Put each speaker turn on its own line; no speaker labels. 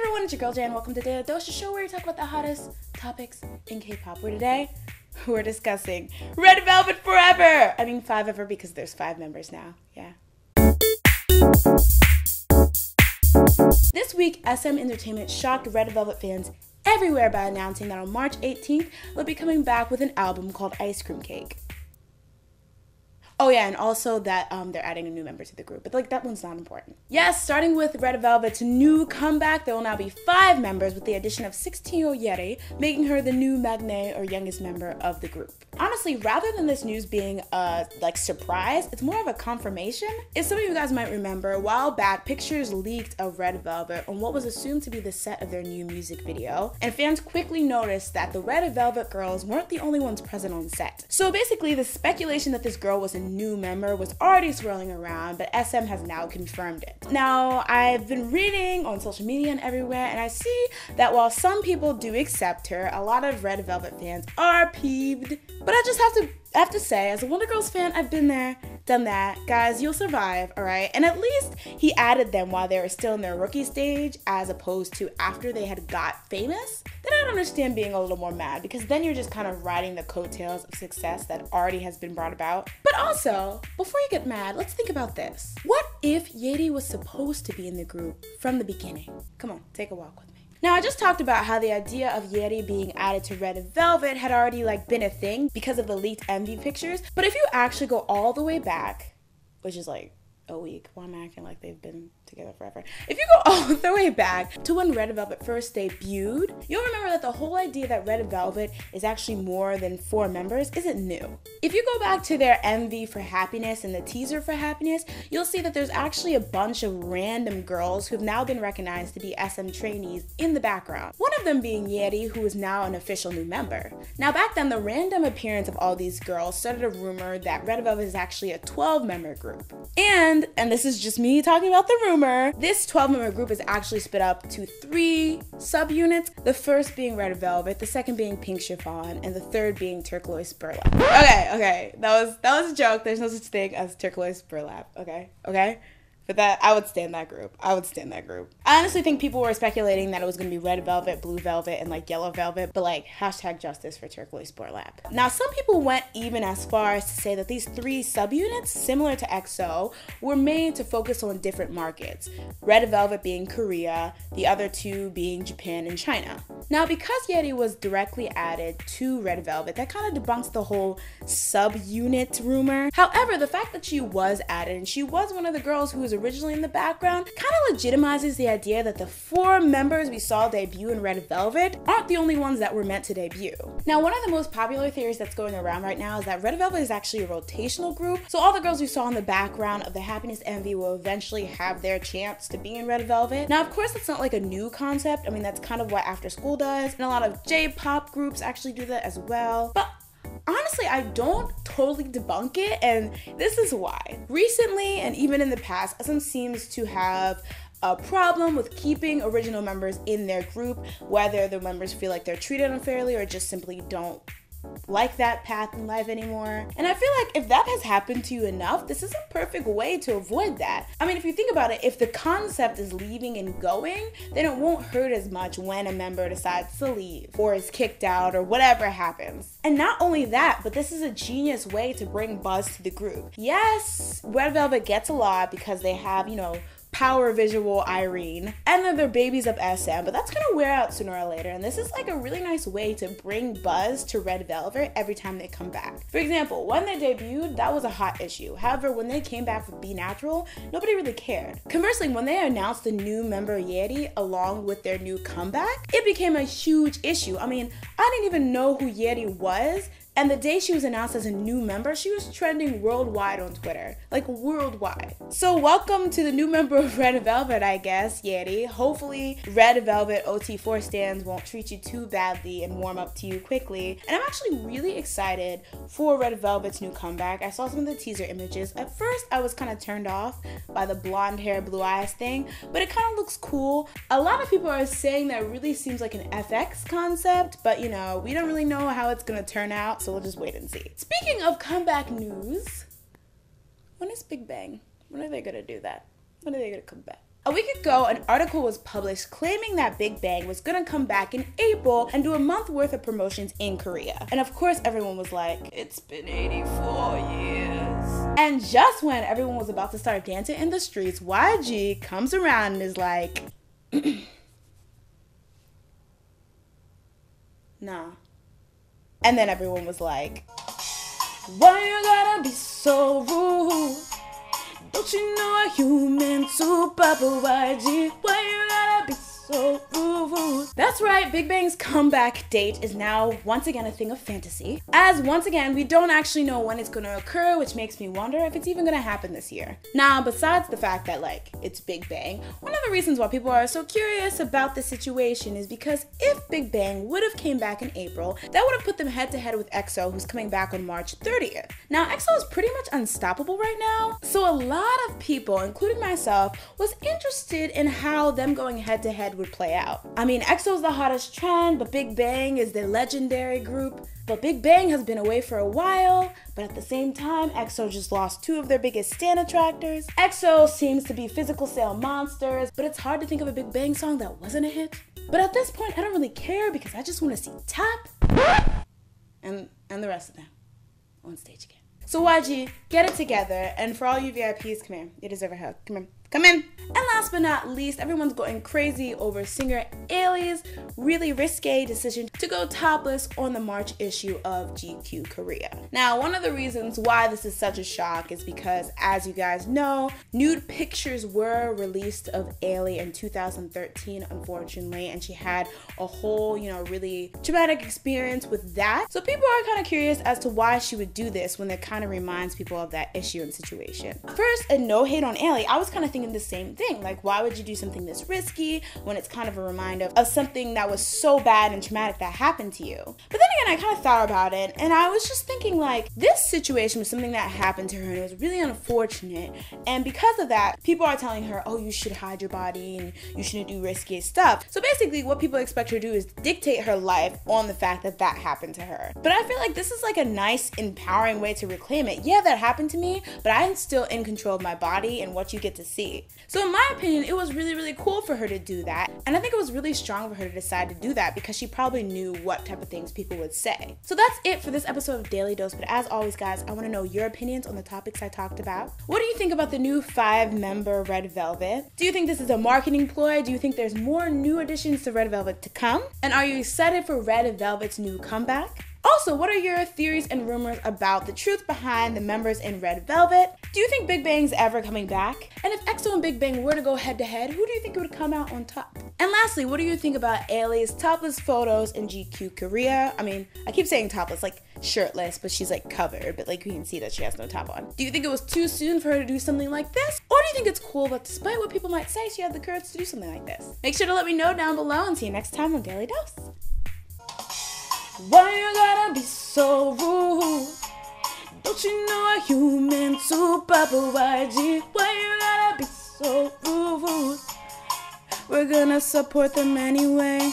everyone, it's your girl Jan. Welcome to DailyDose, the show where we talk about the hottest topics in K-pop. Where today, we're discussing Red Velvet Forever! I mean 5 ever because there's 5 members now, yeah. This week, SM Entertainment shocked Red Velvet fans everywhere by announcing that on March 18th, they'll be coming back with an album called Ice Cream Cake. Oh yeah, and also that they're adding a new member to the group, but like that one's not important. Yes, starting with Red Velvet's new comeback, there will now be 5 members with the addition of 16-year-old Ailee, making her the new magnate or youngest member of the group. Honestly, rather than this news being a surprise, it's more of a confirmation. If some of you guys might remember, a while back, pictures leaked of Red Velvet on what was assumed to be the set of their new music video, and fans quickly noticed that the Red Velvet girls weren't the only ones present on set. So basically, the speculation that this girl was a new member was already swirling around, but SM has now confirmed it. Now, I've been reading on social media and everywhere, and I see that while some people do accept her, a lot of Red Velvet fans are peeved. But I just have to say, as a Wonder Girls fan, I've been there, done that. Guys, you'll survive, alright? And at least he added them while they were still in their rookie stage, as opposed to after they had got famous. Then I don't understand being a little more mad, because then you're just kind of riding the coattails of success that already has been brought about. But also, before you get mad, let's think about this. What if Ailee was supposed to be in the group from the beginning? Come on, take a walk with me. Now, I just talked about how the idea of Ailee being added to Red Velvet had already been a thing because of the leaked MV pictures, but if you actually go all the way back, which is like a week, why am I acting like they've been together forever? If you go all the way back to when Red Velvet first debuted, you'll remember that the whole idea that Red Velvet is actually more than 4 members isn't new. If you go back to their MV for Happiness and the teaser for Happiness, you'll see that there's actually a bunch of random girls who've now been recognized to be SM trainees in the background. One of them being Ailee, who is now an official new member. Now back then, the random appearance of all these girls started a rumor that Red Velvet is actually a 12-member group. And this is just me talking about the rumor, this 12-member group is actually split up to 3 subunits, the first being Red Velvet, the second being Pink Chiffon, and the third being Turquoise Burlap. Okay, that was a joke. There's no such thing as Turquoise Burlap, okay? But that, I would stand that group. I honestly think people were speculating that it was going to be Red Velvet, Blue Velvet, and Yellow Velvet, but hashtag justice for Turquoise Burlap. Now, some people went even as far as to say that these 3 subunits, similar to EXO, were made to focus on different markets. Red Velvet being Korea, the other 2 being Japan and China. Now, because Ailee was directly added to Red Velvet, that kind of debunks the whole subunit rumor. However, the fact that she was added, and she was one of the girls who was originally in the background, kind of legitimizes the idea that the 4 members we saw debut in Red Velvet aren't the only ones that were meant to debut. Now, one of the most popular theories that's going around right now is that Red Velvet is actually a rotational group, so all the girls we saw in the background of the Happiness MV will eventually have their chance to be in Red Velvet. Now, of course, that's not a new concept. I mean, that's kind of what After School does, and a lot of J-pop groups actually do that as well. But honestly, I don't totally debunk it, and this is why. Recently, and even in the past, SM seems to have a problem with keeping original members in their group, whether the members feel like they're treated unfairly or just simply don't like that path in life anymore. And I feel like if that has happened to you enough, this is a perfect way to avoid that. I mean, if you think about it, if the concept is leaving and going, then it won't hurt as much when a member decides to leave or is kicked out or whatever happens. And not only that, but this is a genius way to bring buzz to the group. Yes, Red Velvet gets a lot because they have, power visual Irene, and then they're babies of SM, but that's gonna wear out sooner or later, and this is a really nice way to bring buzz to Red Velvet every time they come back. For example, when they debuted, that was a hot issue. However, when they came back with Be Natural, nobody really cared. Conversely, when they announced the new member Ailee along with their new comeback, it became a huge issue. I mean, I didn't even know who Ailee was, and the day she was announced as a new member, she was trending worldwide on Twitter. Worldwide. So welcome to the new member of Red Velvet, I guess, Ailee. Hopefully, Red Velvet OT4 stans won't treat you too badly and warm up to you quickly. And I'm actually really excited for Red Velvet's new comeback. I saw some of the teaser images. At first, I was kind of turned off by the blonde hair, blue eyes thing, but it kind of looks cool. A lot of people are saying that it really seems like an FX concept, but we don't really know how it's gonna turn out, so we'll just wait and see. Speaking of comeback news, when is Big Bang? When are they gonna do that? When are they gonna come back? A week ago, an article was published claiming that Big Bang was gonna come back in April and do a month worth of promotions in Korea. And of course, everyone was like, it's been 84 years. And just when everyone was about to start dancing in the streets, YG comes around and is like, nah. And then everyone was like, why you gotta be so rude? Don't you know a human to Papa YG? Why you gotta be so rude? That's right, Big Bang's comeback date is now once again a thing of fantasy. As once again, we don't actually know when it's gonna occur, which makes me wonder if it's even gonna happen this year. Now, besides the fact that it's Big Bang, one of the reasons why people are so curious about this situation is because if Big Bang would have came back in April, that would have put them head to head with EXO, who's coming back on March 30th. Now, EXO is pretty much unstoppable right now, so a lot of people, including myself, was interested in how them going head to head would play out. I mean, EXO's the hottest trend, but Big Bang is the legendary group. But Big Bang has been away for a while, but at the same time, EXO just lost two of their biggest stan attractors. EXO seems to be physical sale monsters, but it's hard to think of a Big Bang song that wasn't a hit. But at this point, I don't really care because I just want to see Tap and the rest of them on stage again. So YG, get it together, and for all you VIPs, come here. You deserve a hug. Come here. Come in. And last but not least, everyone's going crazy over singer Ailee's really risque decision to go topless on the March issue of GQ Korea. Now, one of the reasons why this is such a shock is because, as you guys know, nude pictures were released of Ailee in 2013, unfortunately, and she had a whole, really traumatic experience with that. So people are kind of curious as to why she would do this when it kind of reminds people of that issue and situation. First, and no hate on Ailee, I was kind of thinking the same thing. Like, why would you do something this risky when it's kind of a reminder of something that was so bad and traumatic that happened to you? But then again, I kind of thought about it, and I was just thinking, this situation was something that happened to her, and it was really unfortunate. And because of that, people are telling her, oh, you should hide your body, and you shouldn't do risky stuff. So basically, what people expect her to do is dictate her life on the fact that that happened to her. But I feel like this is a nice, empowering way to reclaim it. Yeah, that happened to me, but I'm still in control of my body and what you get to see. So in my opinion, it was really, really cool for her to do that. And I think it was really strong for her to decide to do that because she probably knew what type of things people would say. So that's it for this episode of Daily Dose. But as always, guys, I want to know your opinions on the topics I talked about. What do you think about the new 5-member Red Velvet? Do you think this is a marketing ploy? Do you think there's more new additions to Red Velvet to come? And are you excited for Red Velvet's new comeback? Also, what are your theories and rumors about the truth behind the members in Red Velvet? Do you think Big Bang's ever coming back? And if EXO and Big Bang were to go head to head, who do you think would come out on top? And lastly, what do you think about Ailee's topless photos in GQ Korea? I mean, I keep saying topless, shirtless, but she's covered, but you can see that she has no top on. Do you think it was too soon for her to do something like this? Or do you think it's cool that despite what people might say, she had the courage to do something like this? Make sure to let me know down below, and see you next time on Daily Dose. Why you gotta be so rude? Don't you know a human to Papa YG? Why you gotta be so rude? We're gonna support them anyway.